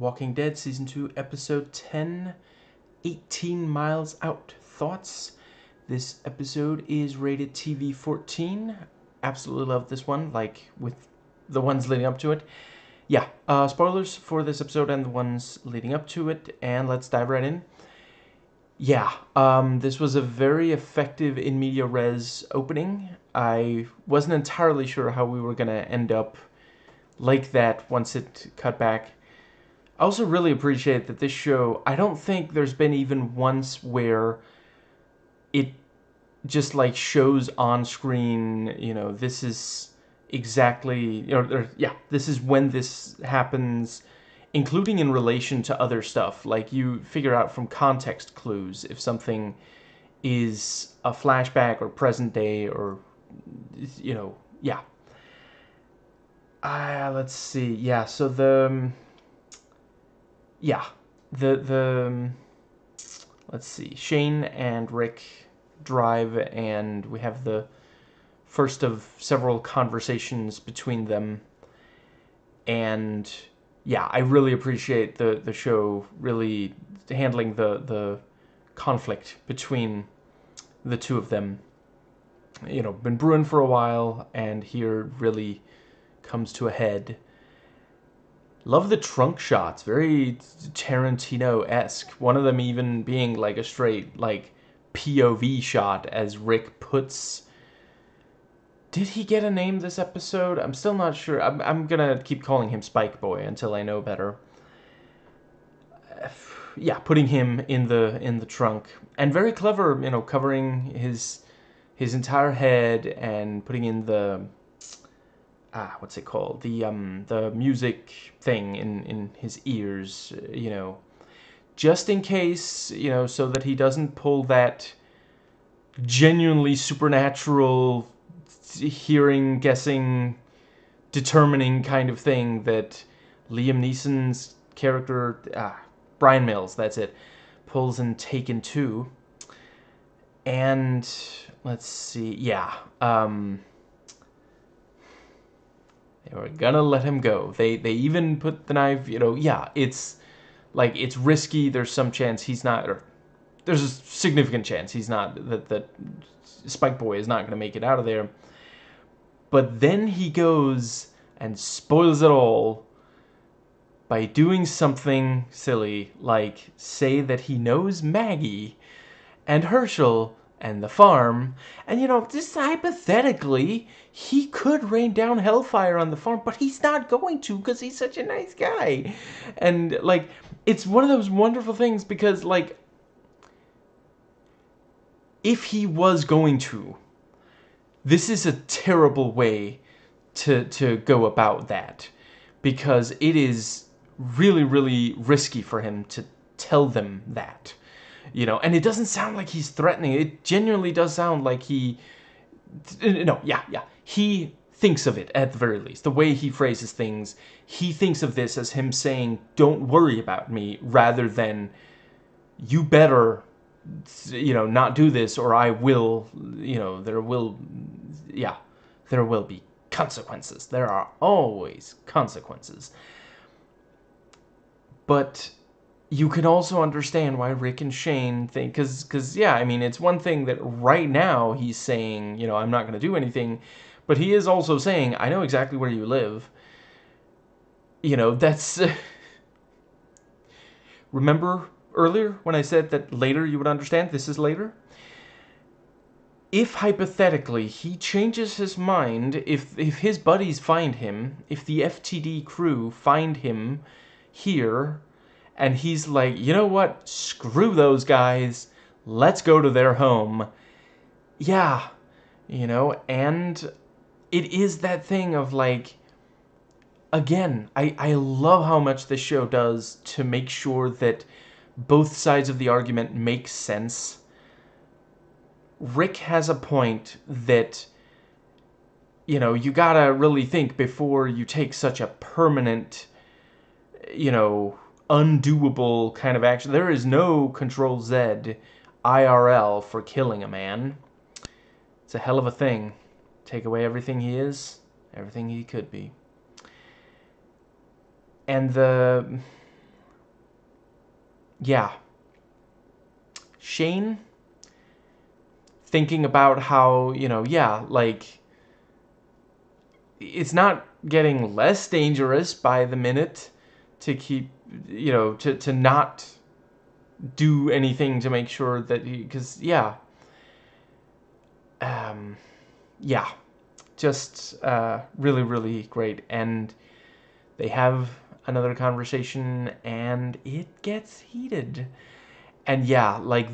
Walking Dead Season 2, Episode 10, 18 Miles Out. Thoughts? This episode is rated TV 14. Absolutely love this one, like with the ones leading up to it. Yeah, spoilers for this episode and the ones leading up to it, and let's dive right in. Yeah, this was a very effective in media res opening. I wasn't entirely sure how we were going to end up like that once it cut back. I also really appreciate that this show, I don't think there's been even once where it just like shows on screen, this is exactly, this is when this happens, including in relation to other stuff. Like you figure out from context clues if something is a flashback or present day or, yeah. Let's see. Yeah, so the let's see, Shane and Rick drive, and we have the first of several conversations between them. And yeah, I really appreciate the show really handling the conflict between the two of them. Been brewing for a while, and here really comes to a head. Love the trunk shots, very Tarantino-esque. One of them even being like a straight like POV shot as Rick puts... Did he get a name this episode? I'm still not sure. I'm gonna keep calling him Spike Boy until I know better. Yeah, putting him in the trunk, and very clever, covering his entire head and putting in the what's it called? The music thing in his ears, just in case, so that he doesn't pull that genuinely supernatural hearing, guessing, determining kind of thing that Liam Neeson's character, Brian Mills, that's it, pulls in Taken 2. And let's see, yeah, they were gonna let him go. They even put the knife, it's like, it's risky. There's some chance he's not, or there's a significant chance he's not, that Spike Boy is not gonna make it out of there. But then he goes and spoils it all by doing something silly, like say that he knows Maggie and Herschel and the farm, and just hypothetically, he could rain down hellfire on the farm, but he's not going to because he's such a nice guy. And like, it's one of those wonderful things because, like, if he was going to, this is a terrible way to go about that, because it is really, really risky for him to tell them that. And it doesn't sound like he's threatening. It genuinely does sound like he... No, yeah. He thinks of it, at the very least. The way he phrases things, he thinks of this as him saying, don't worry about me, rather than, you better, not do this, or I will, there will be consequences. There are always consequences. But you can also understand why Rick and Shane think, because yeah, I mean, it's one thing that right now he's saying, I'm not going to do anything, but he is also saying, I know exactly where you live. That's... Remember earlier when I said that later you would understand? This is later. If hypothetically he changes his mind, if his buddies find him, if the FTD crew find him here, and he's like, you know what, screw those guys, let's go to their home. Yeah, and it is that thing of like, again, I love how much this show does to make sure that both sides of the argument make sense. Rick has a point that, you gotta really think before you take such a permanent, undoable kind of action. There is no Control-Z IRL for killing a man. It's a hell of a thing. Take away everything he is, everything he could be. And yeah, Shane thinking about how, yeah, like, it's not getting less dangerous by the minute to keep, to not do anything to make sure that because, um, yeah, just really, really great. And they have another conversation, and it gets heated. And yeah, like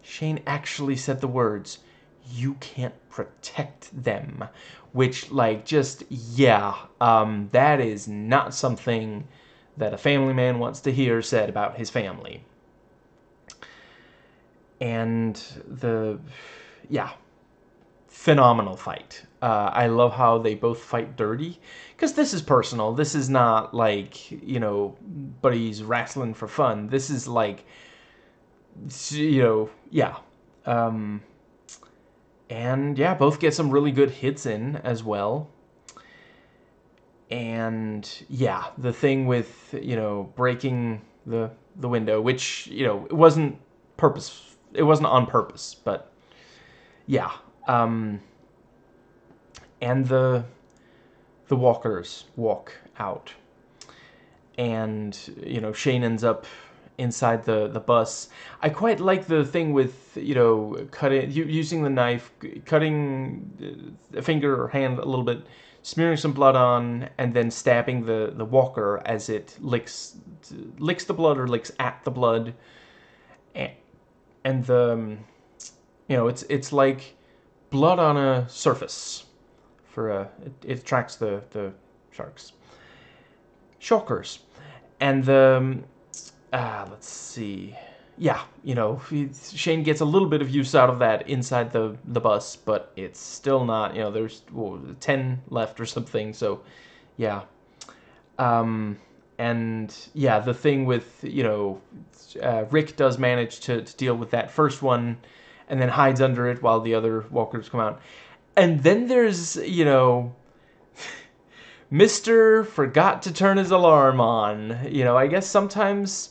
Shane actually said the words, "You can't protect them," which, like, just, yeah, that is not something that a family man wants to hear said about his family. And yeah, phenomenal fight. I love how they both fight dirty, because this is personal. This is not like, buddies wrestling for fun. This is like, yeah. Um, and yeah, both get some really good hits in as well. And yeah, the thing with, breaking the window, which, it wasn't on purpose, but yeah. And the walkers walk out, and Shane ends up inside the bus. I quite like the thing with cutting, using the knife, cutting a finger or hand a little bit, smearing some blood on, and then stabbing the walker as it licks the blood or licks at the blood. And the it's like blood on a surface for it attracts the sharks. Shockers. And let's see. Yeah, Shane gets a little bit of use out of that inside the bus, but it's still not, there's 10 left or something, so yeah. And yeah, the thing with, Rick does manage to deal with that first one and then hides under it while the other walkers come out. And then there's, Mr. forgot to turn his alarm on. I guess sometimes,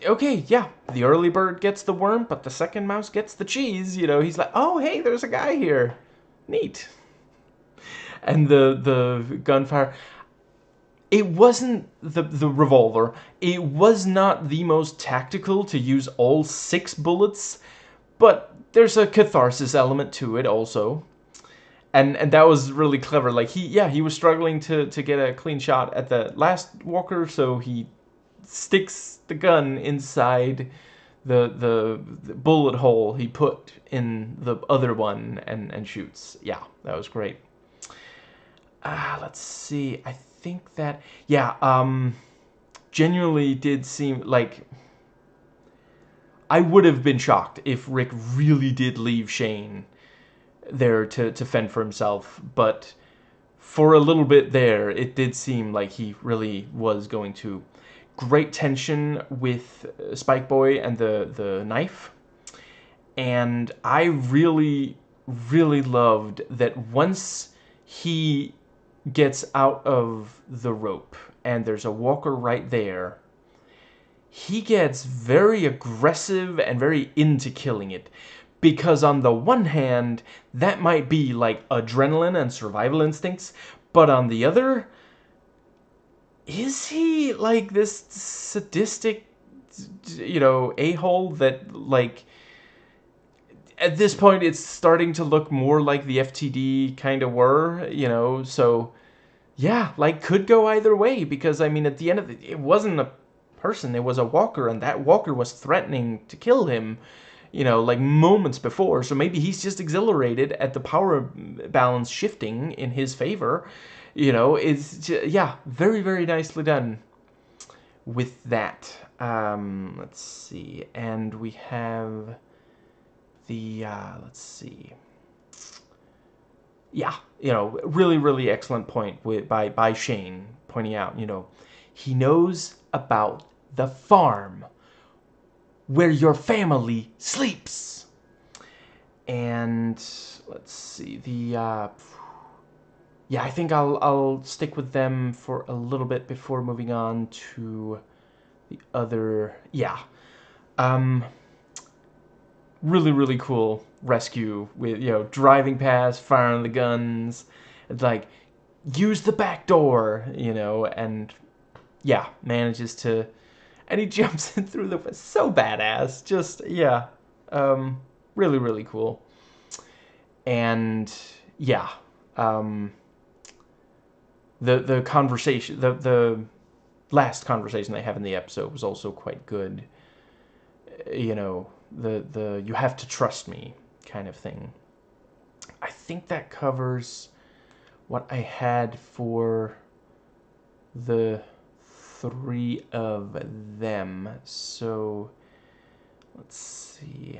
okay, yeah, the early bird gets the worm, but the second mouse gets the cheese. He's like, oh, hey, there's a guy here. Neat. And the gunfire, it wasn't the revolver. It was not the most tactical to use all 6 bullets, but there's a catharsis element to it also. And that was really clever. Like, he was struggling to get a clean shot at the last walker, so he sticks the gun inside the bullet hole he put in the other one and shoots. Yeah, that was great. Let's see. I think that, yeah, genuinely did seem like I would have been shocked if Rick really did leave Shane there to fend for himself, but for a little bit there, it did seem like he really was going to. Great tension with Spike Boy and the knife, and I really, really loved that once he gets out of the rope and there's a walker right there, he gets very aggressive and very into killing it. Because on the one hand, that might be like adrenaline and survival instincts, but on the other, is he like this sadistic, a-hole that, like, at this point it's starting to look more like the FTD kind of were, so yeah, like, could go either way, because I mean, at the end of it wasn't a person, it was a walker, and that walker was threatening to kill him, like moments before. So maybe he's just exhilarated at the power balance shifting in his favor. It's just, yeah, very, very nicely done with that. Let's see. And we have the, let's see. Yeah, really, really excellent point by Shane pointing out, he knows about the farm where your family sleeps. And let's see, yeah, I think I'll stick with them for a little bit before moving on to the other, yeah. Um, really, really cool rescue with, driving past, firing the guns. It's like, use the back door, and yeah, manages to, and he jumps in through the, so badass. Just, yeah, really, really cool. And yeah, um, the conversation, the last conversation they have in the episode was also quite good. The you have to trust me kind of thing. I think that covers what I had for the three of them. So let's see.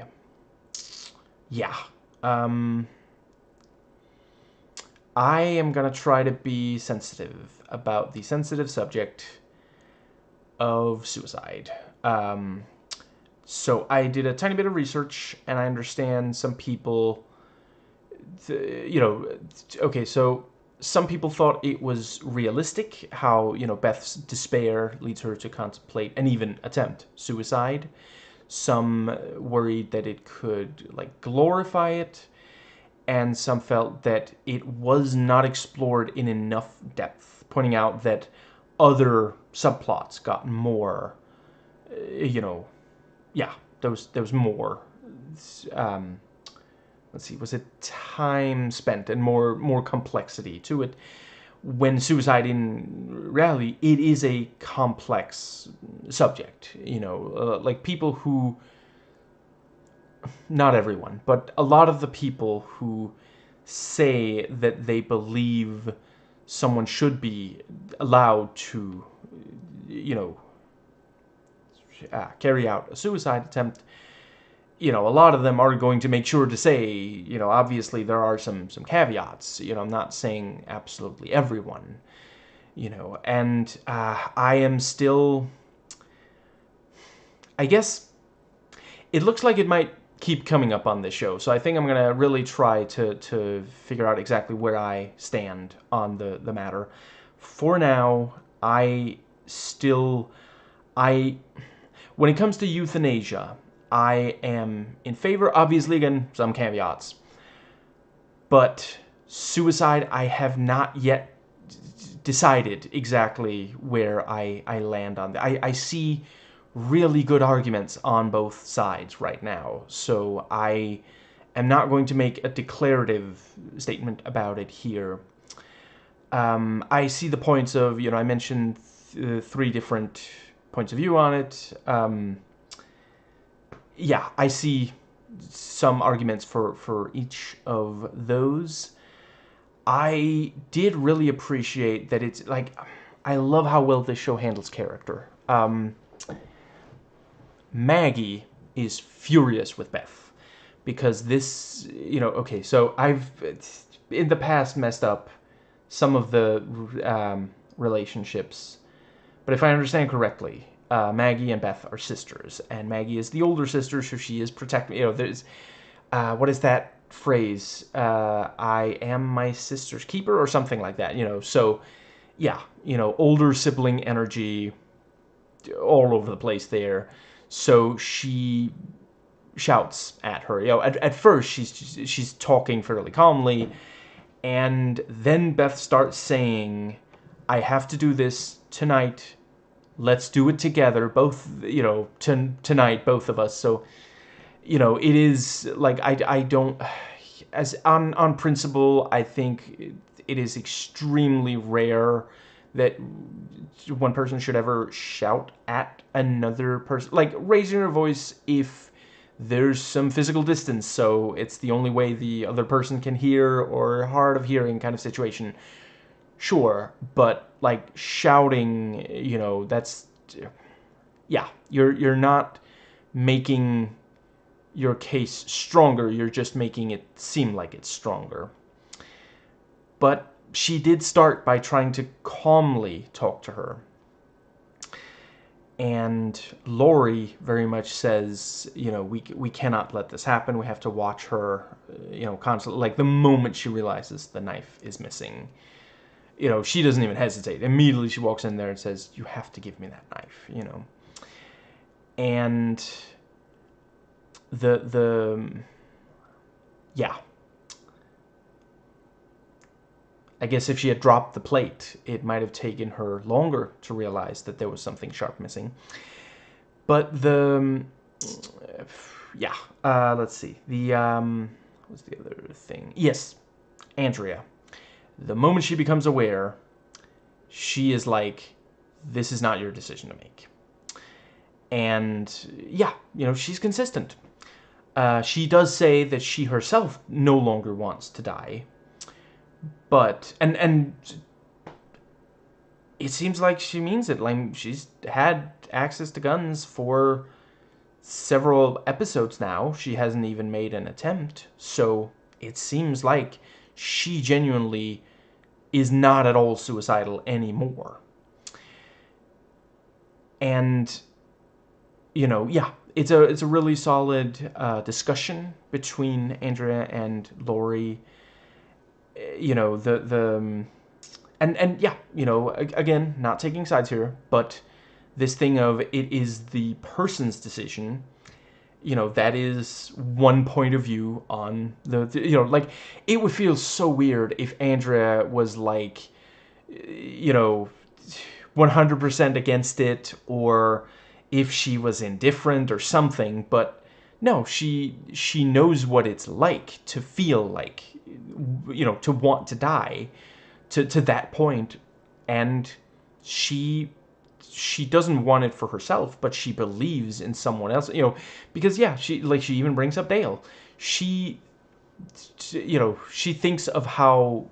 Yeah. I am gonna try to be sensitive about the sensitive subject of suicide. So I did a tiny bit of research, and I understand some people, okay, so some people thought it was realistic how, Beth's despair leads her to contemplate and even attempt suicide. Some worried that it could, like, glorify it, and some felt that it was not explored in enough depth, pointing out that other subplots got more, yeah, there was more. Let's see, was it time spent and more complexity to it? When suicide, in reality, it is a complex subject. Like people who, not everyone, but a lot of the people who say that they believe someone should be allowed to, carry out a suicide attempt, a lot of them are going to make sure to say, obviously there are some caveats. I'm not saying absolutely everyone, and I am still, I guess, it looks like it might keep coming up on this show, so I think I'm going to really try to figure out exactly where I stand on the matter. For now, when it comes to euthanasia, I am in favor, obviously, again, some caveats. But suicide, I have not yet decided exactly where I land on that. I see really good arguments on both sides right now, so I am not going to make a declarative statement about it here. I see the points of, I mentioned three different points of view on it. Yeah, I see some arguments for each of those. I did really appreciate that it's like, I love how well this show handles character. Maggie is furious with Beth because this, okay, so I've in the past messed up some of the relationships, but if I understand correctly, Maggie and Beth are sisters, and Maggie is the older sister, so she is protecting. There's what is that phrase? I am my sister's keeper, or something like that. So yeah, older sibling energy all over the place there. So she shouts at her. At first she's talking fairly calmly, and then Beth starts saying, "I have to do this tonight. Let's do it together, both, tonight, both of us." So, it is like, I don't, as on principle, I think it is extremely rare that one person should ever shout at another person, like raising your voice if there's some physical distance, so it's the only way the other person can hear, or hard of hearing kind of situation. Sure, but like shouting, that's, yeah, you're not making your case stronger, you're just making it seem like it's stronger. But she did start by trying to calmly talk to her. And Lori very much says, we cannot let this happen. We have to watch her, constantly. Like the moment she realizes the knife is missing, she doesn't even hesitate. Immediately she walks in there and says, "You have to give me that knife," And yeah, I guess if she had dropped the plate, it might have taken her longer to realize that there was something sharp missing. But yeah, let's see. What's the other thing? Yes, Andrea. The moment she becomes aware, she is like, this is not your decision to make. And yeah, she's consistent. She does say that she herself no longer wants to die. But, and it seems like she means it. Like, she's had access to guns for several episodes now. She hasn't even made an attempt. So it seems like she genuinely is not at all suicidal anymore. And, yeah, it's a really solid discussion between Andrea and Lori. And yeah, again, not taking sides here, but this thing of it is the person's decision, that is one point of view on like, it would feel so weird if Andrea was like, 100% against it, or if she was indifferent or something. But no, she knows what it's like to feel like, to want to die to that point, and she doesn't want it for herself, but she believes in someone else, because yeah, she even brings up Dale. She she thinks of how,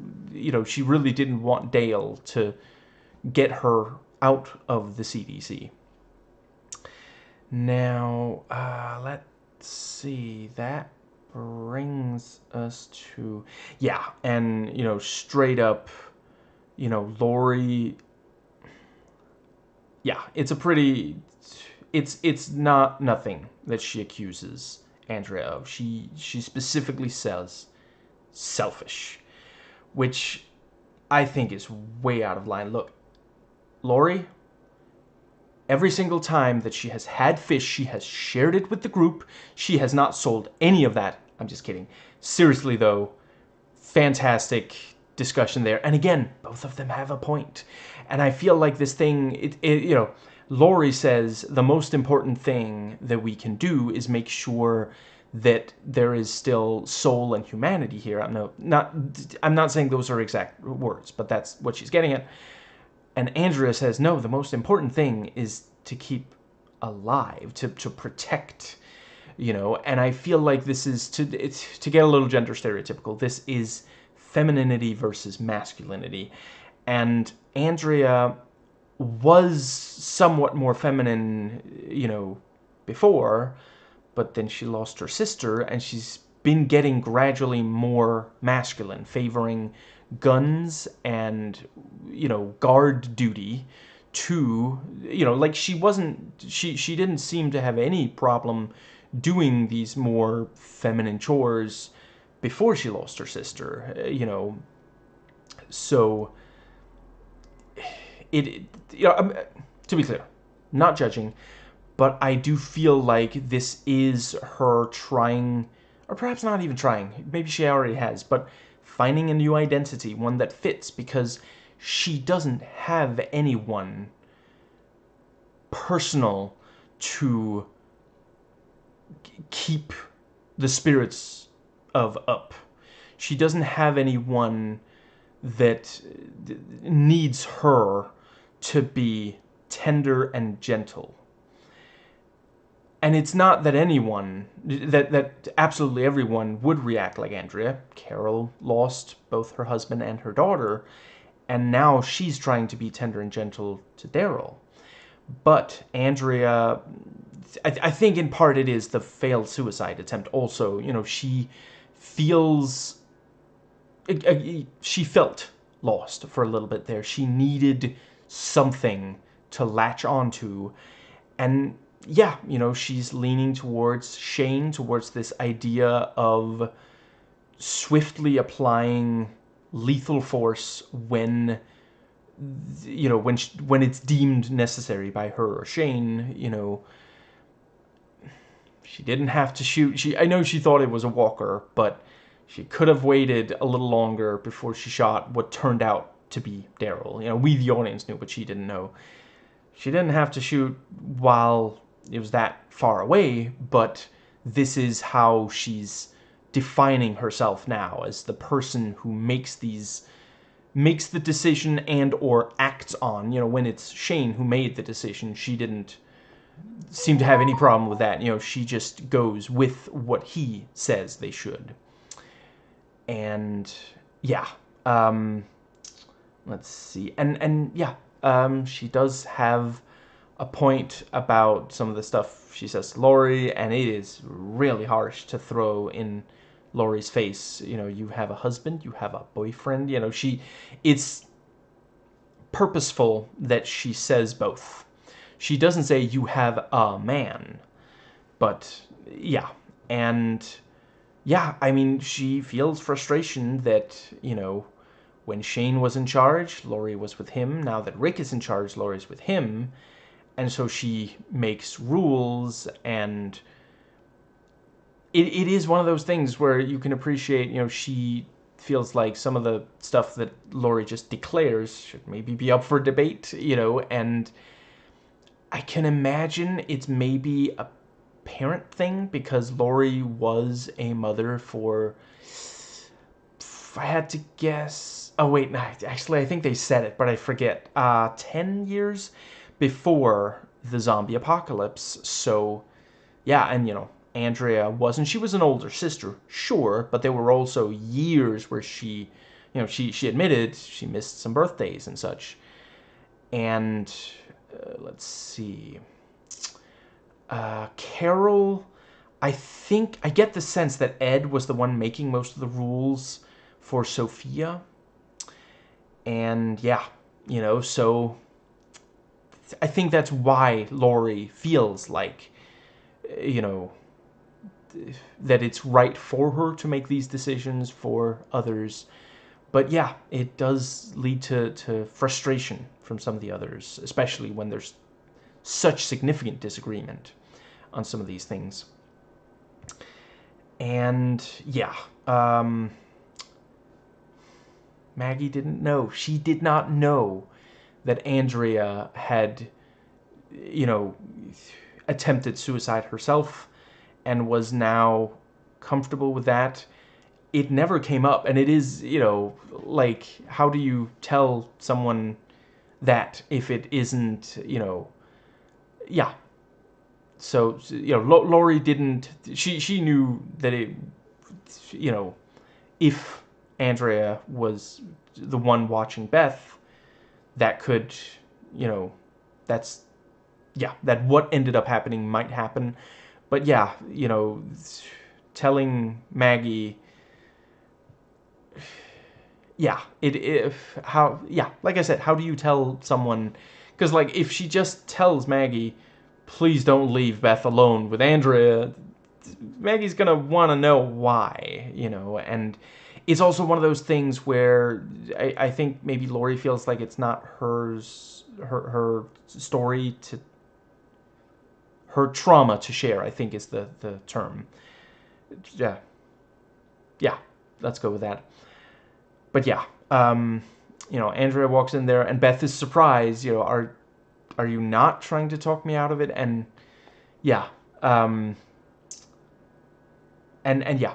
she really didn't want Dale to get her out of the CDC. Now, let's see. That brings us to, yeah, and, straight up, Lori, yeah, it's a pretty, it's not nothing that she accuses Andrea of. She specifically says selfish, which I think is way out of line. Look, Lori, every single time that she has had fish, she has shared it with the group. She has not sold any of that. I'm just kidding. Seriously, though, fantastic discussion there. And again, both of them have a point. And I feel like this thing, Lori says the most important thing that we can do is make sure that there is still soul and humanity here. I'm not saying those are exact words, but that's what she's getting at. And Andrea says, no, the most important thing is to keep alive, to protect, and I feel like this is, to get a little gender stereotypical, this is femininity versus masculinity. And Andrea was somewhat more feminine, before, but then she lost her sister, and she's been getting gradually more masculine, favoring guns and, guard duty to, like, she didn't seem to have any problem doing these more feminine chores before she lost her sister, so to be clear, not judging, but I do feel like this is her trying, or perhaps not even trying, maybe she already has, but finding a new identity, one that fits, because she doesn't have anyone personal to keep the spirits of up. She doesn't have anyone that needs her to be tender and gentle. And it's not that anyone, that absolutely everyone would react like Andrea. Carol lost both her husband and her daughter, and now she's trying to be tender and gentle to Daryl. But Andrea, I think in part it is the failed suicide attempt also. She feels, she felt lost for a little bit there. She needed something to latch onto. And yeah, she's leaning towards Shane, towards this idea of swiftly applying lethal force when, when it's deemed necessary by her or Shane, she didn't have to shoot. I know she thought it was a walker, but she could have waited a little longer before she shot what turned out to be Daryl. You know, we the audience knew, but she didn't know. She didn't have to shoot while it was that far away, but this is how she's defining herself now as the person who makes the decision and or acts on. You know, when it's Shane who made the decision, she didn't seem to have any problem with that. You know, she just goes with what he says they should. And yeah, let's see. And yeah, she does have a point about some of the stuff she says to Laurie, and it is really harsh to throw in Laurie's face. You know, you have a husband, you have a boyfriend. You know, it's purposeful that she says both. She doesn't say you have a man, but yeah. And yeah, I mean, she feels frustration that, you know, when Shane was in charge, Laurie was with him. Now that Rick is in charge, Laurie's with him. And so she makes rules, and it is one of those things where you can appreciate, you know, she feels like some of the stuff that Laurie just declares should maybe be up for debate, you know, and I can imagine it's maybe a parent thing because Laurie was a mother for, if I had to guess, oh wait, no, actually I think they said it, but I forget, 10 years before the zombie apocalypse. So yeah, and you know, Andrea wasn't, she was an older sister, sure, but there were also years where she, you know, she admitted she missed some birthdays and such. And let's see, Carol, I think, I get the sense that Ed was the one making most of the rules for Sophia. And yeah, you know, so I think that's why Laurie feels like, you know, that it's right for her to make these decisions for others. But yeah, it does lead to frustration from some of the others, especially when there's such significant disagreement on some of these things. And yeah, Maggie didn't know. She did not know that Andrea had, you know, attempted suicide herself and was now comfortable with that. It never came up, and it is, you know, like, how do you tell someone that if it isn't, you know, yeah. So, you know, Laurie didn't, she knew that it, you know, if Andrea was the one watching Beth, that could, you know, that's, yeah, that what ended up happening might happen. But yeah, you know, telling Maggie, yeah, like I said, how do you tell someone, because like if she just tells Maggie, please don't leave Beth alone with Andrea, Maggie's gonna want to know why, you know. And it's also one of those things where I think maybe Laurie feels like it's not her story to, her trauma to share, I think is the term. Yeah, let's go with that. But yeah, you know, Andrea walks in there, and Beth is surprised. You know, are you not trying to talk me out of it? And yeah, and yeah,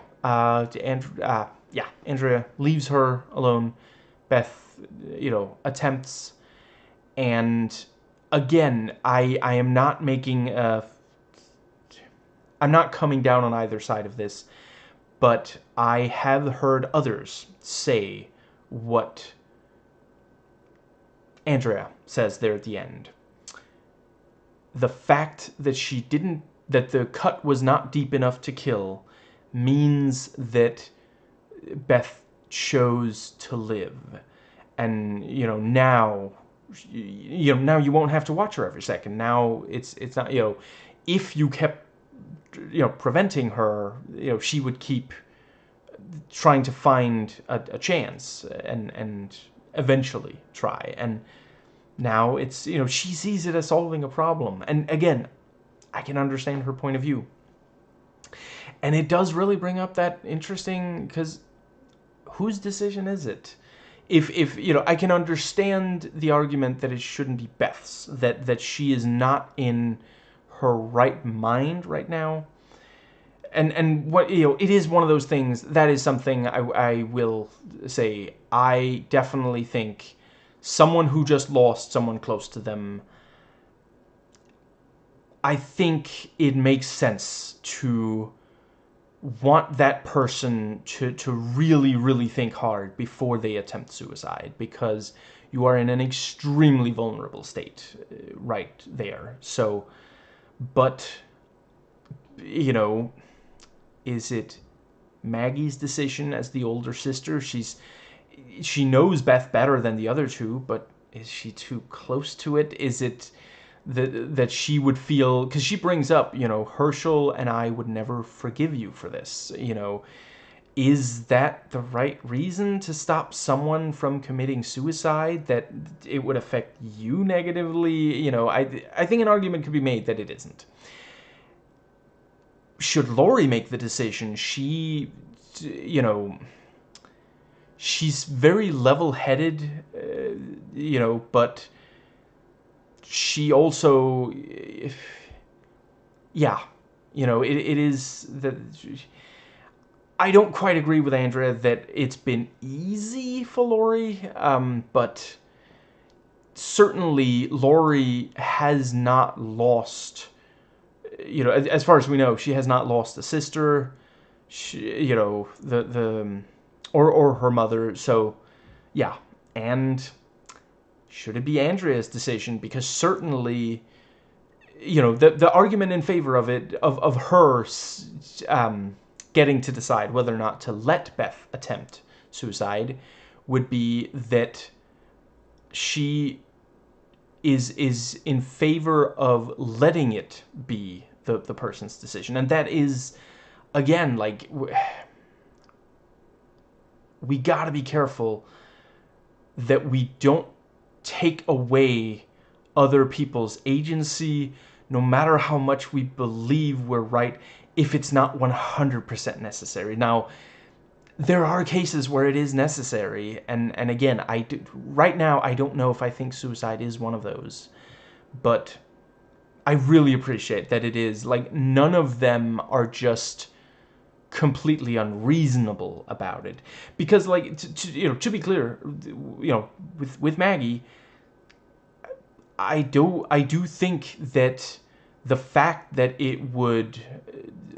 Andrea leaves her alone. Beth, you know, attempts, and again, I am not making a, I'm not coming down on either side of this, but I have heard others say what Andrea says there at the end. The fact that that the cut was not deep enough to kill means that Beth chose to live. And, you know, now you won't have to watch her every second. Now it's not, you know, if you kept, you know, preventing her, you know, she would keep trying to find a chance and eventually try. And now it's, you know, she sees it as solving a problem. And again, I can understand her point of view. And it does really bring up that interesting, because whose decision is it? If I can understand the argument that it shouldn't be Beth's, that she is not in her right mind right now. And what, it is one of those things that is something I will say. I definitely think someone who just lost someone close to them, I think it makes sense to want that person to really, really think hard before they attempt suicide, because you are in an extremely vulnerable state right there. So, but, is it Maggie's decision as the older sister? She knows Beth better than the other two, but is she too close to it? Is it that she would feel, because she brings up, Herschel and I would never forgive you for this. Is that the right reason to stop someone from committing suicide, that it would affect you negatively? I think an argument could be made that it isn't. Should Lori make the decision? She's very level-headed, but she also, it is that I don't quite agree with Andrea that it's been easy for Lori, but certainly Lori has not lost, as far as we know, she has not lost a sister, or her mother. So, yeah, and should it be Andrea's decision? Because certainly, the argument in favor of it, of her getting to decide whether or not to let Beth attempt suicide, would be that she is in favor of letting it be the person's decision. And that is, again, like, we gotta be careful that we don't take away other people's agency, no matter how much we believe we're right, if it's not 100% necessary. Now, there are cases where it is necessary, and again, right now, I don't know if I think suicide is one of those, but I really appreciate that it is, like, none of them are just completely unreasonable about it. Because, like, to be clear, with Maggie, I do think that the fact that it would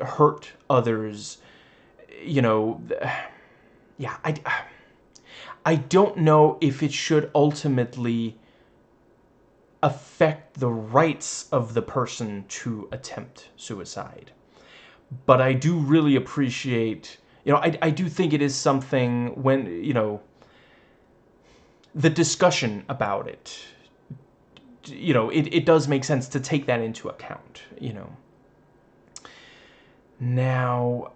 hurt others, yeah, I don't know if it should ultimately affect the rights of the person to attempt suicide. But I do really appreciate, I do think it is something when, the discussion about it, it does make sense to take that into account, Now,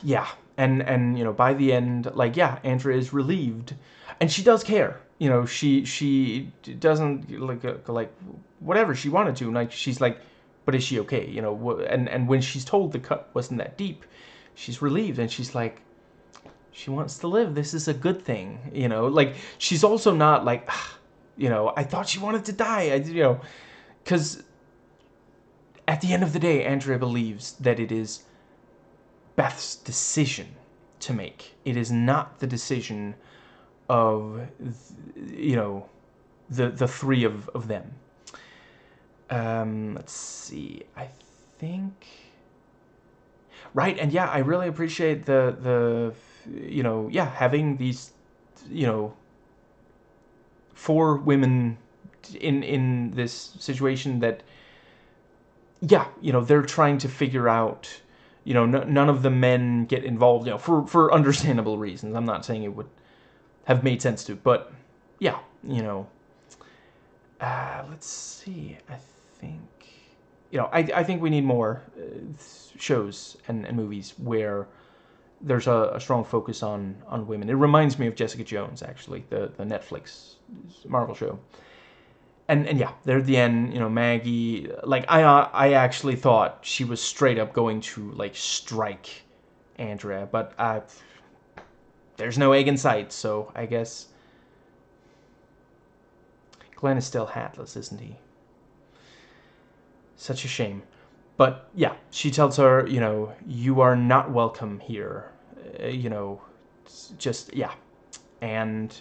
yeah, and by the end, like, yeah, Andrea is relieved, and she does care. She doesn't like whatever she wanted to. Like, she's like, but is she okay? And when she's told the cut wasn't that deep, she's relieved, and she's like, she wants to live. This is a good thing. Like, she's also not like, I thought she wanted to die. Because at the end of the day, Andrea believes that it is Beth's decision to make. It is not the decision of, the three of them. Let's see. I think, right, and yeah, I really appreciate the having these, 4 women in this situation that, yeah, they're trying to figure out, none of the men get involved, for understandable reasons. I'm not saying it would have made sense to, but yeah, let's see, I think, I think we need more shows and movies where there's a strong focus on women. It reminds me of Jessica Jones, actually, the Netflix Marvel show. And yeah, there at the end, Maggie, like, I actually thought she was straight up going to, like, strike Andrea, but there's no egg in sight, so I guess Glenn is still hatless, isn't he? Such a shame. But yeah, she tells her, you are not welcome here. Just, yeah. And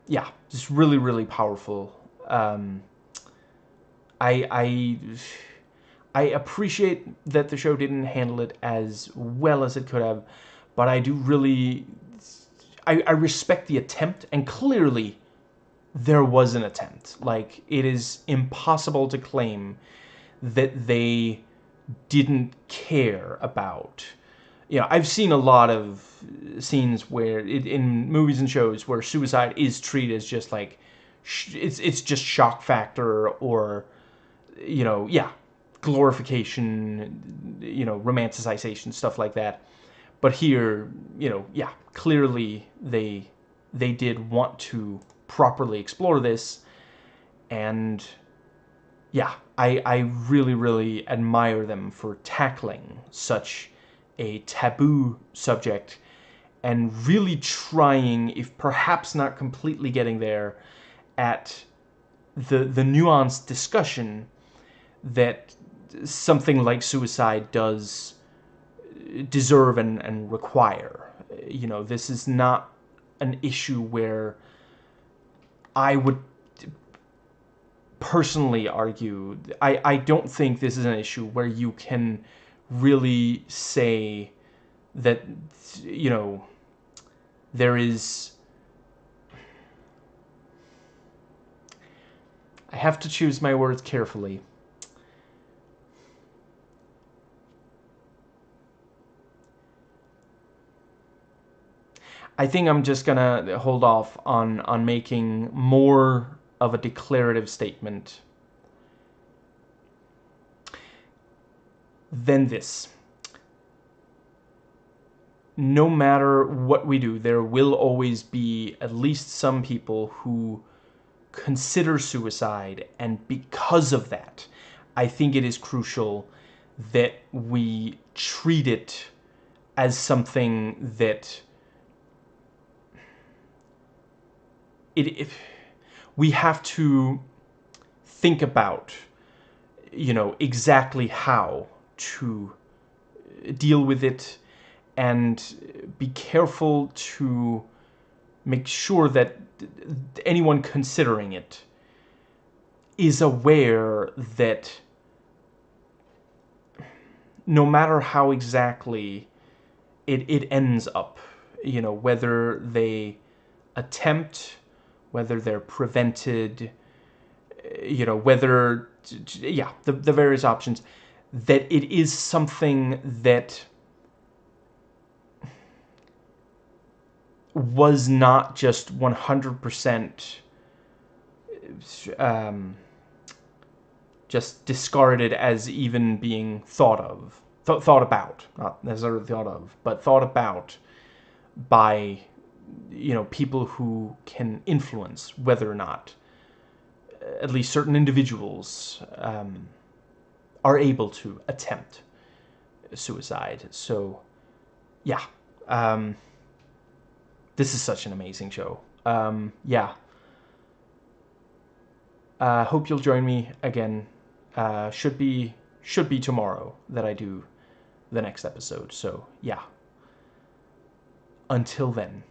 yeah, just really, really powerful. I appreciate that the show didn't handle it as well as it could have, but I do really, I respect the attempt, and clearly there was an attempt. Like, it is impossible to claim that they didn't care about. I've seen a lot of scenes where in movies and shows where suicide is treated as just like it's just shock factor, or yeah, glorification, romanticization, stuff like that. But here, yeah, clearly they did want to properly explore this, and yeah, I really, really admire them for tackling such a taboo subject and really trying, if perhaps not completely getting there, at the nuanced discussion that something like suicide does deserve and require. This is not an issue where I would personally argue, I don't think this is an issue where you can really say that, there is... I have to choose my words carefully. I think I'm just gonna hold off on making more of a declarative statement than this. No matter what we do, there will always be at least some people who consider suicide, and because of that, I think it is crucial that we treat it as something that we have to think about, exactly how to deal with it, and be careful to make sure that anyone considering it is aware that no matter how exactly it ends up, whether they attempt, whether they're prevented, whether, yeah, the various options, that it is something that was not just 100% just discarded as even being thought of, thought about, not necessarily thought of, but thought about by, people who can influence whether or not at least certain individuals are able to attempt suicide. So, yeah. This is such an amazing show. Yeah. Hope you'll join me again. Should be tomorrow that I do the next episode. So, yeah. Until then.